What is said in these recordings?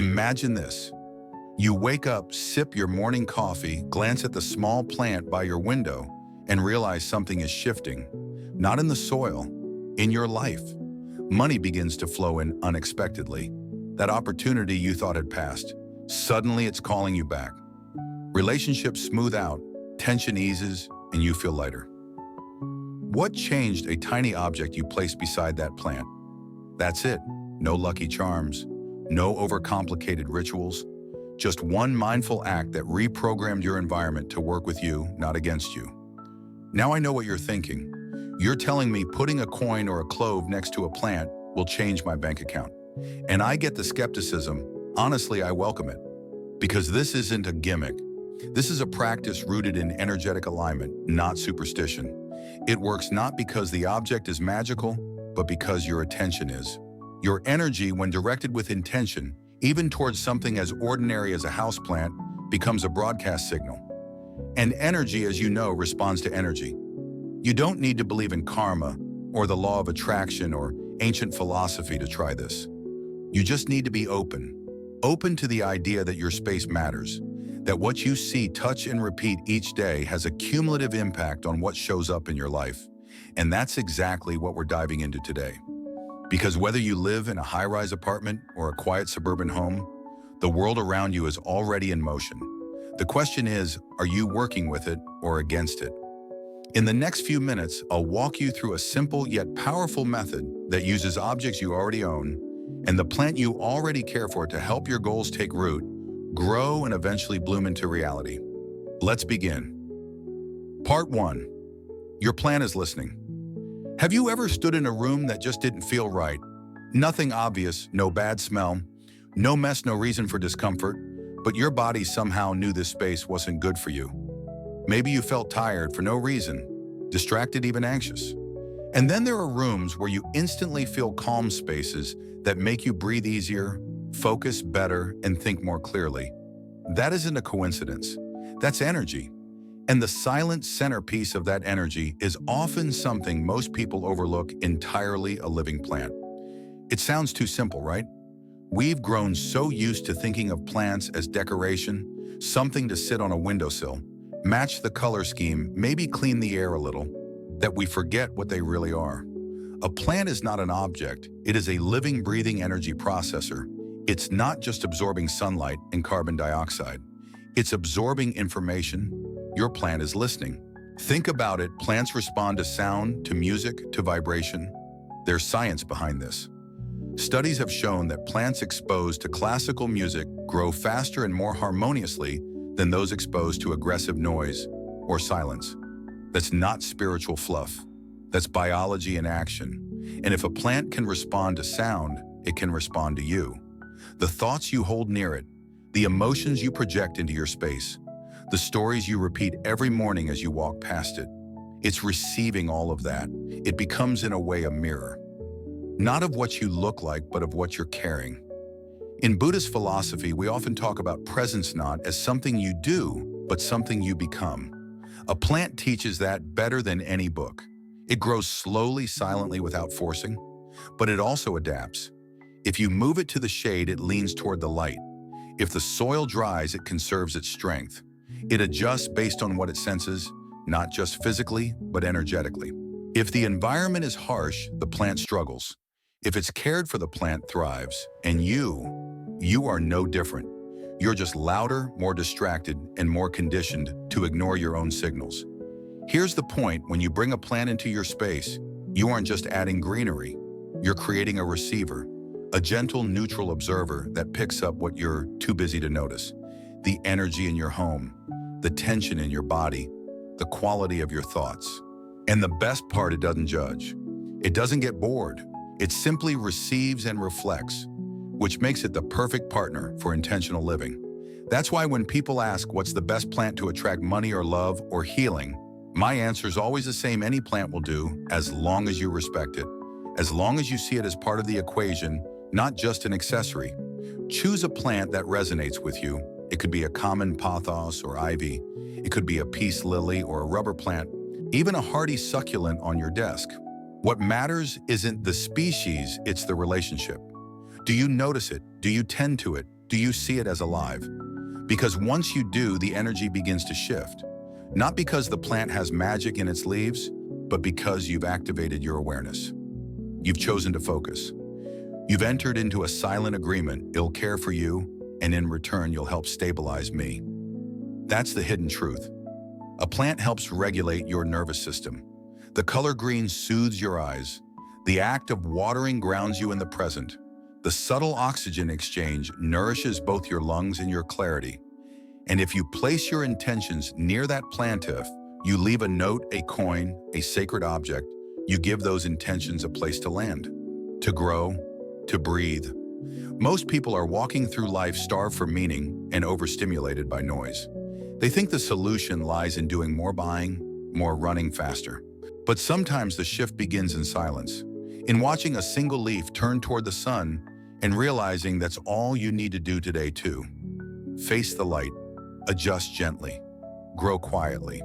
Imagine this. You wake up, sip your morning coffee, glance at the small plant by your window, and realize something is shifting. Not in the soil, in your life. Money begins to flow in unexpectedly. That opportunity you thought had passed, suddenly it's calling you back. Relationships smooth out, tension eases, and you feel lighter. What changed a tiny object you placed beside that plant? That's it. No lucky charms, no overcomplicated rituals, just one mindful act that reprogrammed your environment to work with you, not against you. Now I know what you're thinking. You're telling me putting a coin or a clove next to a plant will change my bank account. And I get the skepticism. Honestly, I welcome it. Because this isn't a gimmick. This is a practice rooted in energetic alignment, not superstition. It works not because the object is magical, but because your attention is. Your energy, when directed with intention, even towards something as ordinary as a houseplant, becomes a broadcast signal. And energy, as you know, responds to energy. You don't need to believe in karma or the law of attraction or ancient philosophy to try this. You just need to be open. Open to the idea that your space matters, that what you see, touch, and repeat each day has a cumulative impact on what shows up in your life. And that's exactly what we're diving into today. Because whether you live in a high-rise apartment or a quiet suburban home, the world around you is already in motion. The question is, are you working with it or against it? In the next few minutes, I'll walk you through a simple yet powerful method that uses objects you already own and the plant you already care for to help your goals take root, grow, and eventually bloom into reality. Let's begin. Part 1. Your plant is listening. Have you ever stood in a room that just didn't feel right? Nothing obvious, no bad smell, no mess, no reason for discomfort, but your body somehow knew this space wasn't good for you. Maybe you felt tired for no reason, distracted, even anxious. And then there are rooms where you instantly feel calm, spaces that make you breathe easier, focus better, and think more clearly. That isn't a coincidence. That's energy. And the silent centerpiece of that energy is often something most people overlook entirely: a living plant. It sounds too simple, right? We've grown so used to thinking of plants as decoration, something to sit on a windowsill, match the color scheme, maybe clean the air a little, that we forget what they really are. A plant is not an object. It is a living, breathing energy processor. It's not just absorbing sunlight and carbon dioxide. It's absorbing information. Your plant is listening. Think about it. Plants respond to sound, to music, to vibration. There's science behind this. Studies have shown that plants exposed to classical music grow faster and more harmoniously than those exposed to aggressive noise or silence. That's not spiritual fluff. That's biology in action. And if a plant can respond to sound, it can respond to you. The thoughts you hold near it, the emotions you project into your space, the stories you repeat every morning as you walk past it. It's receiving all of that. It becomes, in a way, a mirror. Not of what you look like, but of what you're carrying. In Buddhist philosophy, we often talk about presence not as something you do, but something you become. A plant teaches that better than any book. It grows slowly, silently, without forcing, but it also adapts. If you move it to the shade, it leans toward the light. If the soil dries, it conserves its strength. It adjusts based on what it senses, not just physically, but energetically. If the environment is harsh, the plant struggles. If it's cared for, the plant thrives. And you are no different. You're just louder, more distracted, and more conditioned to ignore your own signals. Here's the point: when you bring a plant into your space, you aren't just adding greenery. You're creating a receiver, a gentle, neutral observer that picks up what you're too busy to notice. The energy in your home, the tension in your body, the quality of your thoughts. And the best part, it doesn't judge. It doesn't get bored. It simply receives and reflects, which makes it the perfect partner for intentional living. That's why when people ask what's the best plant to attract money or love or healing, my answer is always the same: any plant will do, as long as you respect it, as long as you see it as part of the equation, not just an accessory. Choose a plant that resonates with you. It could be a common pothos or ivy. It could be a peace lily or a rubber plant, even a hardy succulent on your desk. What matters isn't the species, it's the relationship. Do you notice it? Do you tend to it? Do you see it as alive? Because once you do, the energy begins to shift. Not because the plant has magic in its leaves, but because you've activated your awareness. You've chosen to focus. You've entered into a silent agreement. It'll care for you, and in return, you'll help stabilize me. That's the hidden truth. A plant helps regulate your nervous system. The color green soothes your eyes. The act of watering grounds you in the present. The subtle oxygen exchange nourishes both your lungs and your clarity. And if you place your intentions near that plant, if you leave a note, a coin, a sacred object, you give those intentions a place to land, to grow, to breathe. Most people are walking through life starved for meaning and overstimulated by noise. They think the solution lies in doing more buying, more running faster. But sometimes the shift begins in silence, in watching a single leaf turn toward the sun and realizing that's all you need to do today too. Face the light, adjust gently, grow quietly.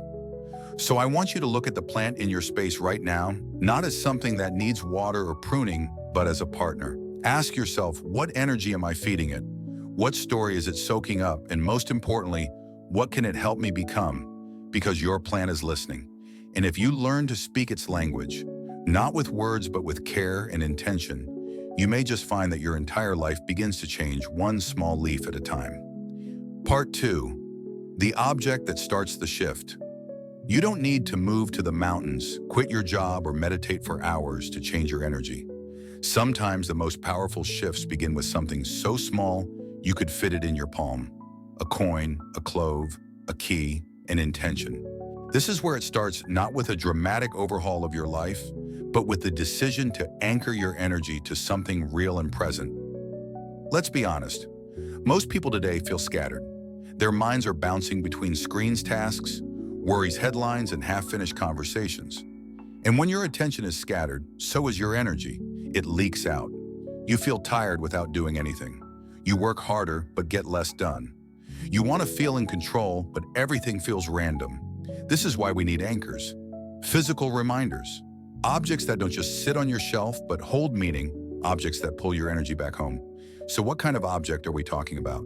So I want you to look at the plant in your space right now, not as something that needs water or pruning, but as a partner. Ask yourself, what energy am I feeding it? What story is it soaking up? And most importantly, what can it help me become? Because your plant is listening. And if you learn to speak its language, not with words, but with care and intention, you may just find that your entire life begins to change one small leaf at a time. Part 2, the object that starts the shift. You don't need to move to the mountains, quit your job, or meditate for hours to change your energy. Sometimes the most powerful shifts begin with something so small you could fit it in your palm. A coin, a clove, a key, an intention. This is where it starts, not with a dramatic overhaul of your life, but with the decision to anchor your energy to something real and present. Let's be honest. Most people today feel scattered. Their minds are bouncing between screens, tasks, worries, headlines, and half-finished conversations. And when your attention is scattered, so is your energy. It leaks out. You feel tired without doing anything. You work harder, but get less done. You want to feel in control, but everything feels random. This is why we need anchors. Physical reminders. Objects that don't just sit on your shelf, but hold meaning. Objects that pull your energy back home. So what kind of object are we talking about?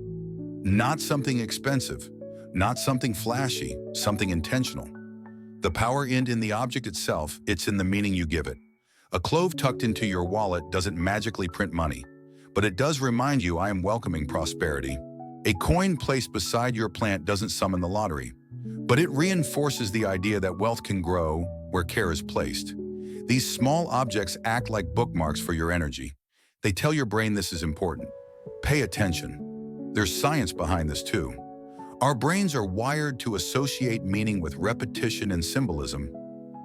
Not something expensive, not something flashy, something intentional. The power isn't in the object itself, it's in the meaning you give it. A clove tucked into your wallet doesn't magically print money, but it does remind you I am welcoming prosperity. A coin placed beside your plant doesn't summon the lottery, but it reinforces the idea that wealth can grow where care is placed. These small objects act like bookmarks for your energy. They tell your brain this is important. Pay attention. There's science behind this too. Our brains are wired to associate meaning with repetition and symbolism.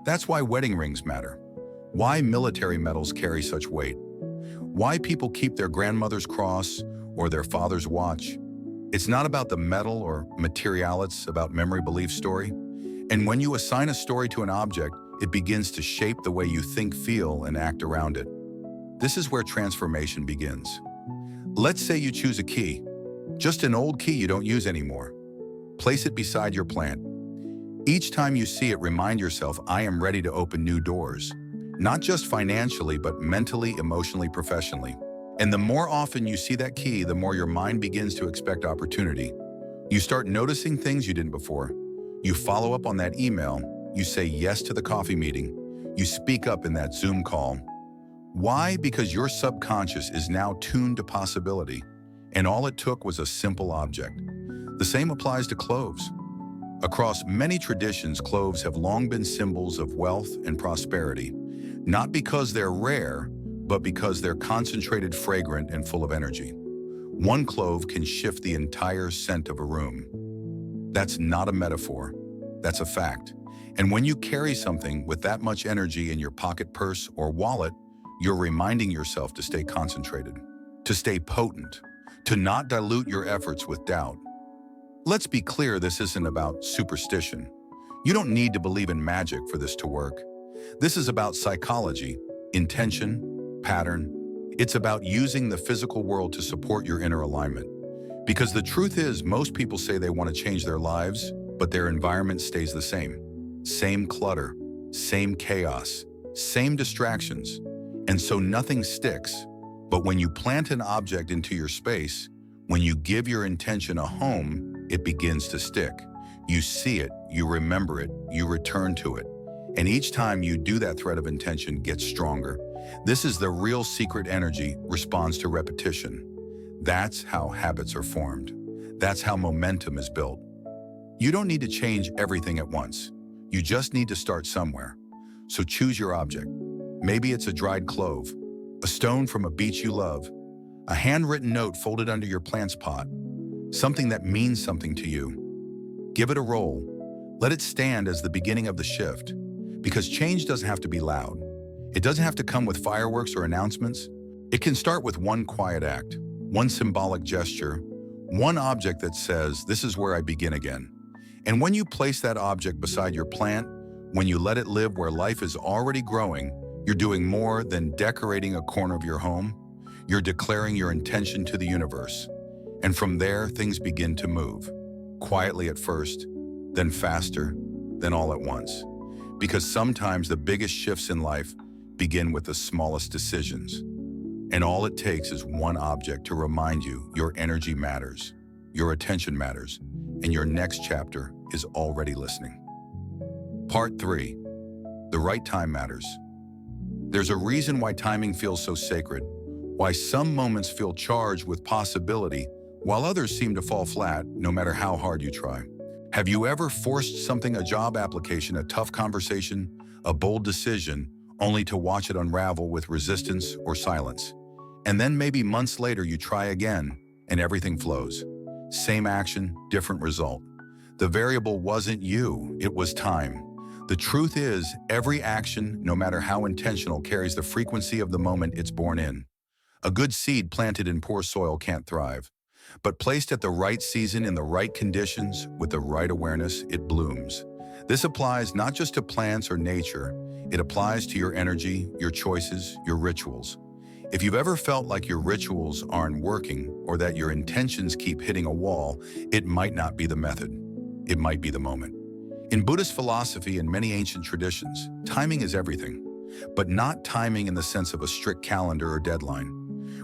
That's why wedding rings matter. Why military medals carry such weight. Why people keep their grandmother's cross or their father's watch. It's not about the metal or material, it's about memory, belief, story. And when you assign a story to an object, it begins to shape the way you think, feel, and act around it. This is where transformation begins. Let's say you choose a key. Just an old key you don't use anymore. Place it beside your plant. Each time you see it, remind yourself, I am ready to open new doors. Not just financially, but mentally, emotionally, professionally. And the more often you see that key, the more your mind begins to expect opportunity. You start noticing things you didn't before. You follow up on that email. You say yes to the coffee meeting. You speak up in that Zoom call. Why? Because your subconscious is now tuned to possibility. And all it took was a simple object. The same applies to cloves. Across many traditions, cloves have long been symbols of wealth and prosperity, not because they're rare, but because they're concentrated, fragrant, and full of energy. One clove can shift the entire scent of a room. That's not a metaphor, that's a fact. And when you carry something with that much energy in your pocket, purse, or wallet, you're reminding yourself to stay concentrated, to stay potent, to not dilute your efforts with doubt. Let's be clear, this isn't about superstition. You don't need to believe in magic for this to work. This is about psychology, intention, pattern. It's about using the physical world to support your inner alignment. Because the truth is, most people say they want to change their lives, but their environment stays the same. Same clutter, same chaos, same distractions. And so nothing sticks. But when you plant an object into your space, When you give your intention a home, it begins to stick. You see it, you remember it, you return to it. And each time you do, that thread of intention gets stronger. This is the real secret. Energy responds to repetition. That's how habits are formed. That's how momentum is built. You don't need to change everything at once. You just need to start somewhere. So choose your object. Maybe it's a dried clove, a stone from a beach you love, a handwritten note folded under your plant's pot, something that means something to you. Give it a roll. Let it stand as the beginning of the shift. Because change doesn't have to be loud. It doesn't have to come with fireworks or announcements. It can start with one quiet act, one symbolic gesture, one object that says, "This is where I begin again." And when you place that object beside your plant, when you let it live where life is already growing, you're doing more than decorating a corner of your home. You're declaring your intention to the universe. And from there, things begin to move. Quietly at first, then faster, then all at once. Because sometimes the biggest shifts in life begin with the smallest decisions. And all it takes is one object to remind you your energy matters, your attention matters, and your next chapter is already listening. Part 3. The right time matters. There's a reason why timing feels so sacred, why some moments feel charged with possibility, while others seem to fall flat no matter how hard you try. Have you ever forced something, a job application, a tough conversation, a bold decision, only to watch it unravel with resistance or silence? And then maybe months later you try again and everything flows. Same action, different result. The variable wasn't you, it was time. The truth is, every action, no matter how intentional, carries the frequency of the moment it's born in. A good seed planted in poor soil can't thrive, but placed at the right season in the right conditions with the right awareness, it blooms. This applies not just to plants or nature, it applies to your energy, your choices, your rituals. If you've ever felt like your rituals aren't working or that your intentions keep hitting a wall, it might not be the method. It might be the moment. In Buddhist philosophy and many ancient traditions, timing is everything, but not timing in the sense of a strict calendar or deadline.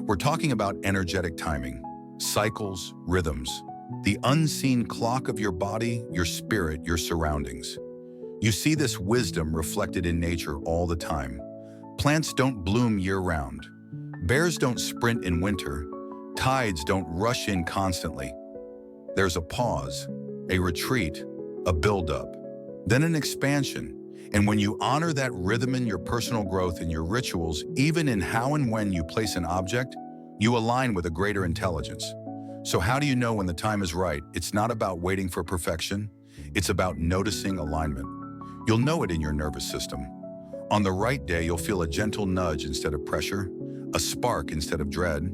We're talking about energetic timing, cycles, rhythms, the unseen clock of your body, your spirit, your surroundings. You see this wisdom reflected in nature all the time. Plants don't bloom year-round. Bears don't sprint in winter. Tides don't rush in constantly. There's a pause, a retreat, a buildup, then an expansion. And when you honor that rhythm in your personal growth and your rituals, even in how and when you place an object, you align with a greater intelligence. So how do you know when the time is right? It's not about waiting for perfection. It's about noticing alignment. You'll know it in your nervous system. On the right day, you'll feel a gentle nudge instead of pressure, a spark instead of dread.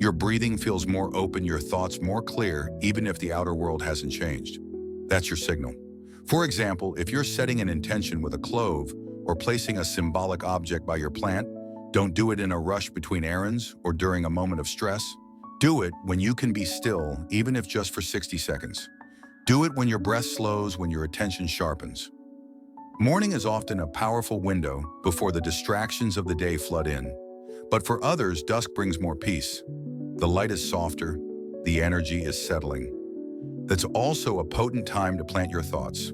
Your breathing feels more open, your thoughts more clear, even if the outer world hasn't changed. That's your signal. For example, if you're setting an intention with a clove or placing a symbolic object by your plant, don't do it in a rush between errands or during a moment of stress. Do it when you can be still, even if just for 60 seconds. Do it when your breath slows, when your attention sharpens. Morning is often a powerful window before the distractions of the day flood in. But for others, dusk brings more peace. The light is softer, the energy is settling. That's also a potent time to plant your thoughts.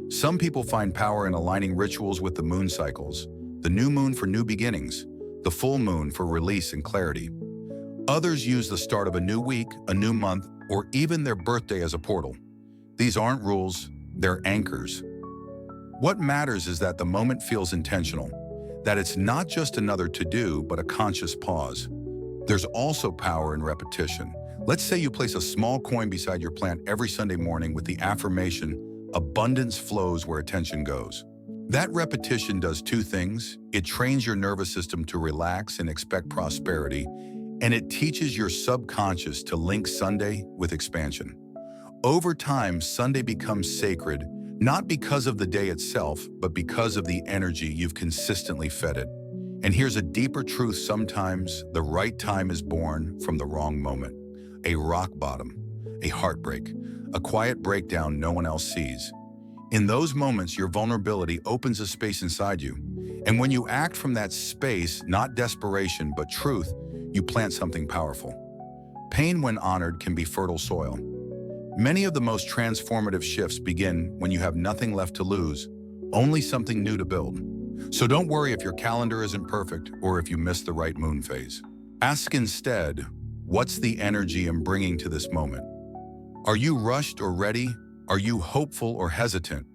Some people find power in aligning rituals with the moon cycles, the new moon for new beginnings, the full moon for release and clarity. Others use the start of a new week, a new month, or even their birthday as a portal. These aren't rules, they're anchors. What matters is that the moment feels intentional, that it's not just another to-do, but a conscious pause. There's also power in repetition. Let's say you place a small coin beside your plant every Sunday morning with the affirmation, "Abundance flows where attention goes." That repetition does two things. It trains your nervous system to relax and expect prosperity, and it teaches your subconscious to link Sunday with expansion. Over time, Sunday becomes sacred, not because of the day itself, but because of the energy you've consistently fed it. And here's a deeper truth: sometimes the right time is born from the wrong moment. A rock bottom, a heartbreak, a quiet breakdown no one else sees. In those moments, your vulnerability opens a space inside you. And when you act from that space, not desperation, but truth, you plant something powerful. Pain, when honored, can be fertile soil. Many of the most transformative shifts begin when you have nothing left to lose, only something new to build. So don't worry if your calendar isn't perfect or if you miss the right moon phase. Ask instead, what's the energy I'm bringing to this moment? Are you rushed or ready? Are you hopeful or hesitant?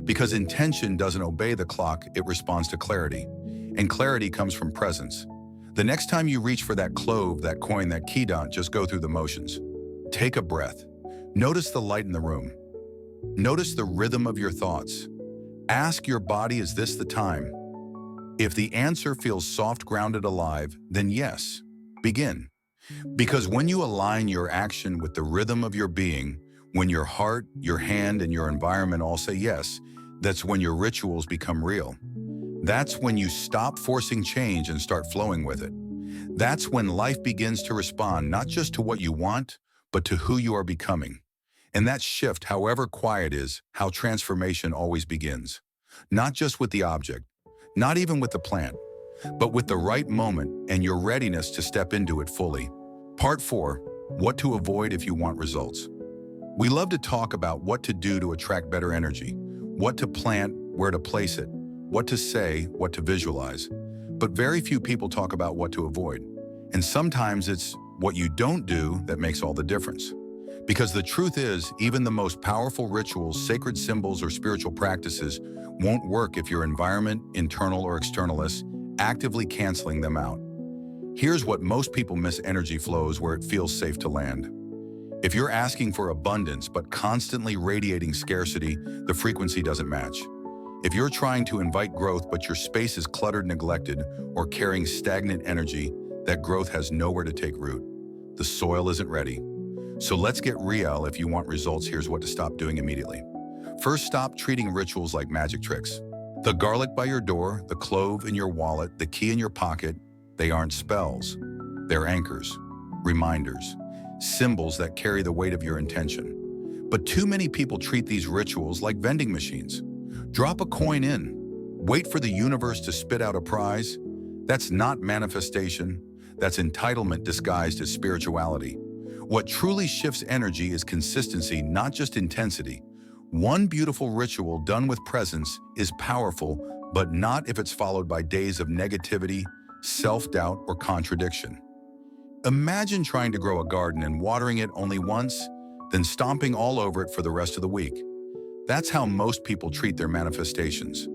Because intention doesn't obey the clock, it responds to clarity. And clarity comes from presence. The next time you reach for that clove, that coin, that key dot, just go through the motions. Take a breath. Notice the light in the room. Notice the rhythm of your thoughts. Ask your body, is this the time? If the answer feels soft, grounded, alive, then yes, begin. Because when you align your action with the rhythm of your being, when your heart, your hand, and your environment all say yes, that's when your rituals become real. That's when you stop forcing change and start flowing with it. That's when life begins to respond not just to what you want, but to who you are becoming. And that shift, however quiet, is how transformation always begins. Not just with the object, not even with the plant, but with the right moment and your readiness to step into it fully. Part 4, what to avoid if you want results. We love to talk about what to do to attract better energy, what to plant, where to place it, what to say, what to visualize. But very few people talk about what to avoid. And sometimes it's what you don't do that makes all the difference. Because the truth is, even the most powerful rituals, sacred symbols, or spiritual practices won't work if your environment, internal or external, is actively canceling them out. Here's what most people miss: energy flows where it feels safe to land. If you're asking for abundance but constantly radiating scarcity, the frequency doesn't match. If you're trying to invite growth but your space is cluttered, neglected, or carrying stagnant energy, that growth has nowhere to take root. The soil isn't ready. So let's get real. If you want results, here's what to stop doing immediately. First, stop treating rituals like magic tricks. The garlic by your door, the clove in your wallet, the key in your pocket, they aren't spells. They're anchors, reminders, symbols that carry the weight of your intention. But too many people treat these rituals like vending machines. Drop a coin in, wait for the universe to spit out a prize. That's not manifestation. That's entitlement disguised as spirituality. What truly shifts energy is consistency, not just intensity. One beautiful ritual done with presence is powerful, but not if it's followed by days of negativity, self-doubt, or contradiction. Imagine trying to grow a garden and watering it only once, then stomping all over it for the rest of the week. That's how most people treat their manifestations.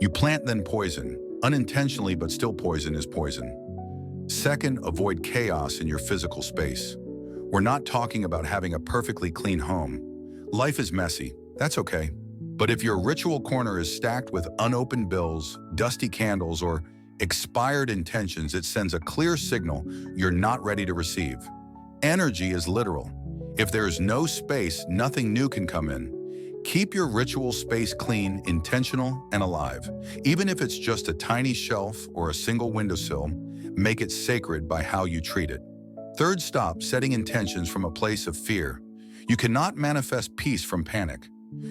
You plant, then poison. Unintentionally, but still poison is poison. Second, avoid chaos in your physical space. We're not talking about having a perfectly clean home. Life is messy. That's okay. But if your ritual corner is stacked with unopened bills, dusty candles, or expired intentions, it sends a clear signal you're not ready to receive. Energy is literal. If there is no space, nothing new can come in. Keep your ritual space clean, intentional, and alive. Even if it's just a tiny shelf or a single windowsill, make it sacred by how you treat it. Third, stop setting intentions from a place of fear. You cannot manifest peace from panic.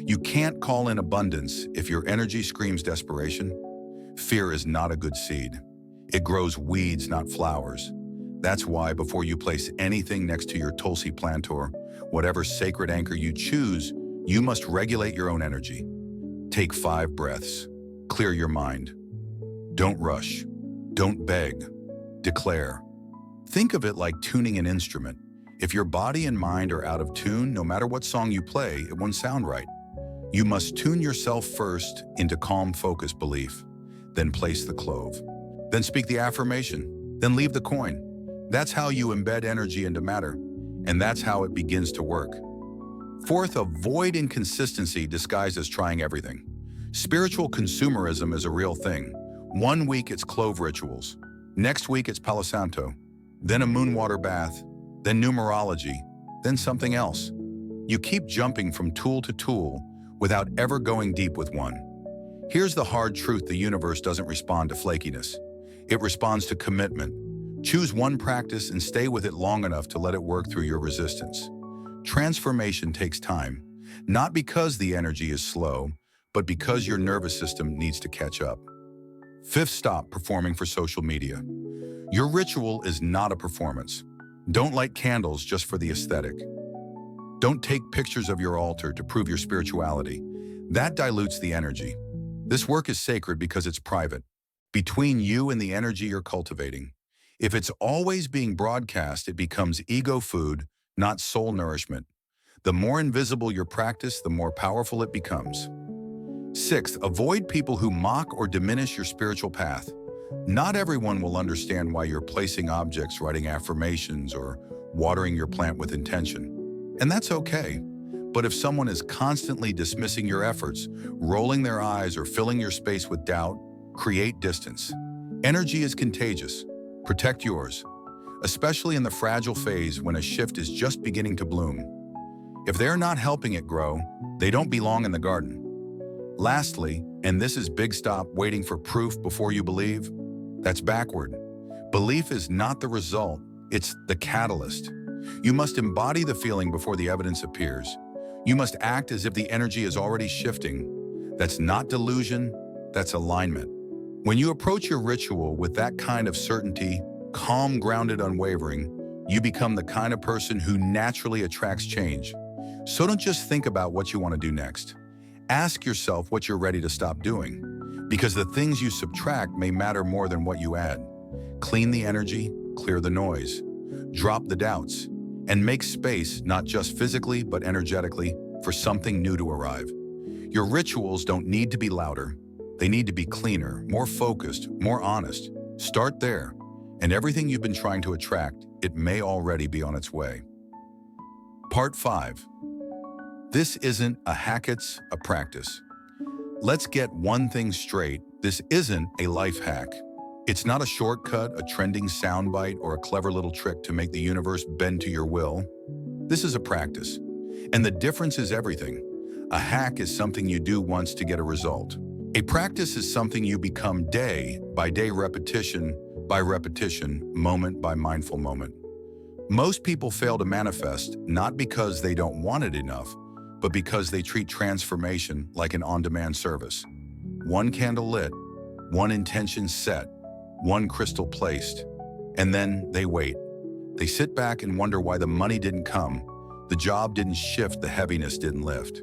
You can't call in abundance if your energy screams desperation. Fear is not a good seed. It grows weeds, not flowers. That's why before you place anything next to your Tulsi plant or whatever sacred anchor you choose, you must regulate your own energy. Take 5 breaths. Clear your mind. Don't rush. Don't beg. Declare. Think of it like tuning an instrument. If your body and mind are out of tune, no matter what song you play, it won't sound right. You must tune yourself first into calm, focused belief. Then place the clove. Then speak the affirmation. Then leave the coin. That's how you embed energy into matter. And that's how it begins to work. Fourth, avoid inconsistency disguised as trying everything. Spiritual consumerism is a real thing. One week it's clove rituals. Next week it's Palo Santo. Then a moon water bath. Then numerology. Then something else. You keep jumping from tool to tool without ever going deep with one. Here's the hard truth: the universe doesn't respond to flakiness. It responds to commitment. Choose one practice and stay with it long enough to let it work through your resistance. Transformation takes time, not because the energy is slow, but because your nervous system needs to catch up. Fifth, stop performing for social media. Your ritual is not a performance. Don't light candles just for the aesthetic. Don't take pictures of your altar to prove your spirituality. That dilutes the energy. This work is sacred because it's private, between you and the energy you're cultivating. If it's always being broadcast, it becomes ego food, not soul nourishment. The more invisible your practice, the more powerful it becomes. Sixth, avoid people who mock or diminish your spiritual path. Not everyone will understand why you're placing objects, writing affirmations, or watering your plant with intention. And that's okay. But if someone is constantly dismissing your efforts, rolling their eyes, or filling your space with doubt, create distance. Energy is contagious. Protect yours, especially in the fragile phase when a shift is just beginning to bloom. If they're not helping it grow, they don't belong in the garden. Lastly, and this is big stop, waiting for proof before you believe, that's backward. Belief is not the result, it's the catalyst. You must embody the feeling before the evidence appears. You must act as if the energy is already shifting. That's not delusion, that's alignment. When you approach your ritual with that kind of certainty, calm, grounded, unwavering, you become the kind of person who naturally attracts change. So don't just think about what you want to do next. Ask yourself what you're ready to stop doing, because the things you subtract may matter more than what you add. Clean the energy, clear the noise, drop the doubts, and make space, not just physically, but energetically, for something new to arrive. Your rituals don't need to be louder. They need to be cleaner, more focused, more honest. Start there, and everything you've been trying to attract, it may already be on its way. Part 5. This isn't a hack, it's a practice. Let's get one thing straight. This isn't a life hack. It's not a shortcut, a trending soundbite, or a clever little trick to make the universe bend to your will. This is a practice, and the difference is everything. A hack is something you do once to get a result. A practice is something you become day by day, repetition by repetition, moment by mindful moment. Most people fail to manifest not because they don't want it enough, but because they treat transformation like an on-demand service. One candle lit, one intention set, one crystal placed, and then they wait. They sit back and wonder why the money didn't come, the job didn't shift, the heaviness didn't lift.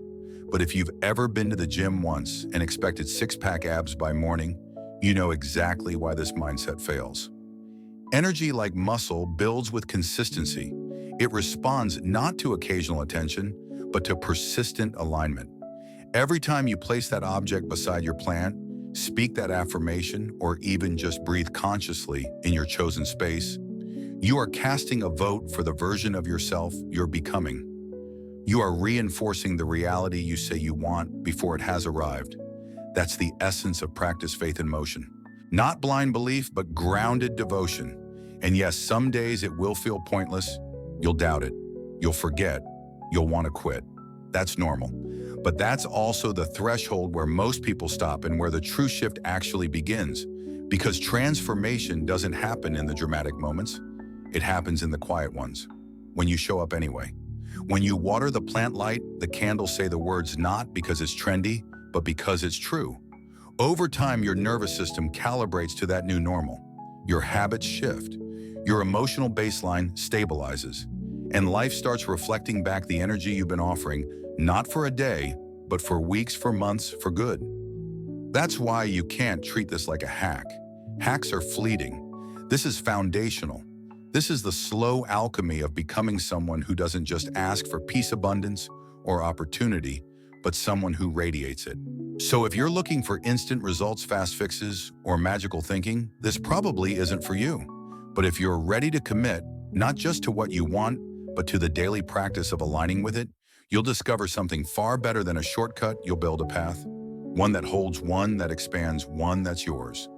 But if you've ever been to the gym once and expected six-pack abs by morning, you know exactly why this mindset fails. Energy, like muscle, builds with consistency. It responds not to occasional attention, but to persistent alignment. Every time you place that object beside your plant, speak that affirmation, or even just breathe consciously in your chosen space, you are casting a vote for the version of yourself you're becoming. You are reinforcing the reality you say you want before it has arrived. That's the essence of practice, faith in motion. Not blind belief, but grounded devotion. And yes, some days it will feel pointless. You'll doubt it. You'll forget. You'll want to quit. That's normal. But that's also the threshold where most people stop and where the true shift actually begins. Because transformation doesn't happen in the dramatic moments. It happens in the quiet ones, when you show up anyway. When you water the plant light, the candles say the words not because it's trendy, but because it's true. Over time, your nervous system calibrates to that new normal. Your habits shift. Your emotional baseline stabilizes. And life starts reflecting back the energy you've been offering, not for a day, but for weeks, for months, for good. That's why you can't treat this like a hack. Hacks are fleeting. This is foundational. This is the slow alchemy of becoming someone who doesn't just ask for peace, abundance, or opportunity, but someone who radiates it. So if you're looking for instant results, fast fixes, or magical thinking, this probably isn't for you. But if you're ready to commit, not just to what you want, but to the daily practice of aligning with it, you'll discover something far better than a shortcut. You'll build a path, one that holds, one that expands, one that's yours.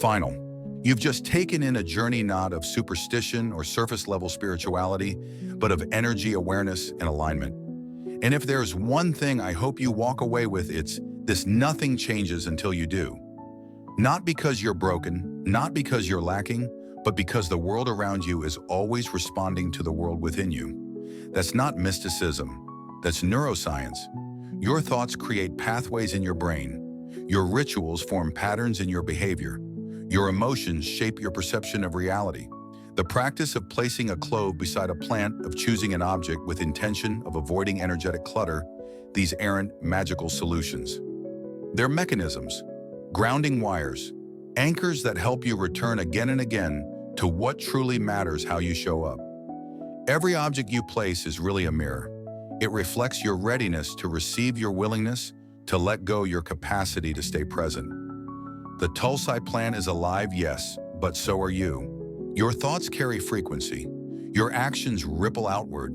Final. You've just taken in a journey not of superstition or surface-level spirituality, but of energy, awareness, and alignment. And if there's one thing I hope you walk away with, it's this: nothing changes until you do. Not because you're broken, not because you're lacking, but because the world around you is always responding to the world within you. That's not mysticism, that's neuroscience. Your thoughts create pathways in your brain. Your rituals form patterns in your behavior. Your emotions shape your perception of reality. The practice of placing a clove beside a plant, of choosing an object with intention of avoiding energetic clutter, these aren't magical solutions. They're mechanisms, grounding wires, anchors that help you return again and again to what truly matters, how you show up. Every object you place is really a mirror. It reflects your readiness to receive, your willingness to let go, your capacity to stay present. The Tulsi plant is alive, yes, but so are you. Your thoughts carry frequency. Your actions ripple outward.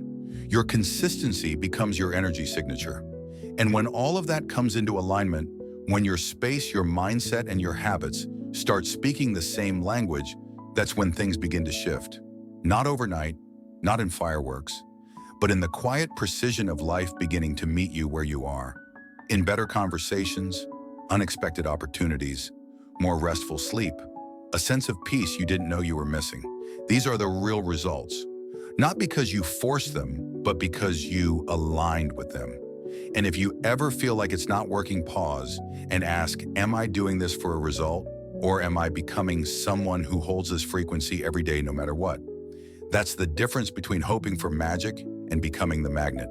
Your consistency becomes your energy signature. And when all of that comes into alignment, when your space, your mindset, and your habits start speaking the same language, that's when things begin to shift. Not overnight, not in fireworks, but in the quiet precision of life beginning to meet you where you are. In better conversations, unexpected opportunities, more restful sleep, a sense of peace you didn't know you were missing. These are the real results. Not because you forced them, but because you aligned with them. And if you ever feel like it's not working, pause and ask, am I doing this for a result? Or am I becoming someone who holds this frequency every day no matter what? That's the difference between hoping for magic and becoming the magnet.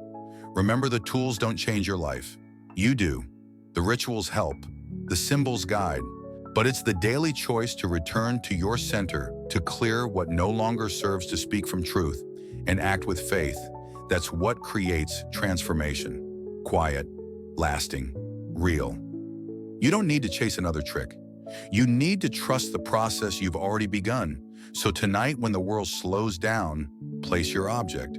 Remember, the tools don't change your life. You do. The rituals help. The symbols guide. But it's the daily choice to return to your center, to clear what no longer serves, to speak from truth and act with faith. That's what creates transformation. Quiet, lasting, real. You don't need to chase another trick. You need to trust the process you've already begun. So tonight, when the world slows down, place your object.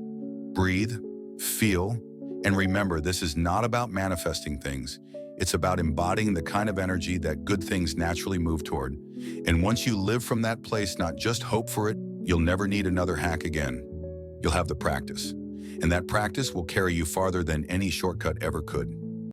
Breathe, feel, and remember, this is not about manifesting things. It's about embodying the kind of energy that good things naturally move toward. And once you live from that place, not just hope for it, you'll never need another hack again. You'll have the practice. And that practice will carry you farther than any shortcut ever could.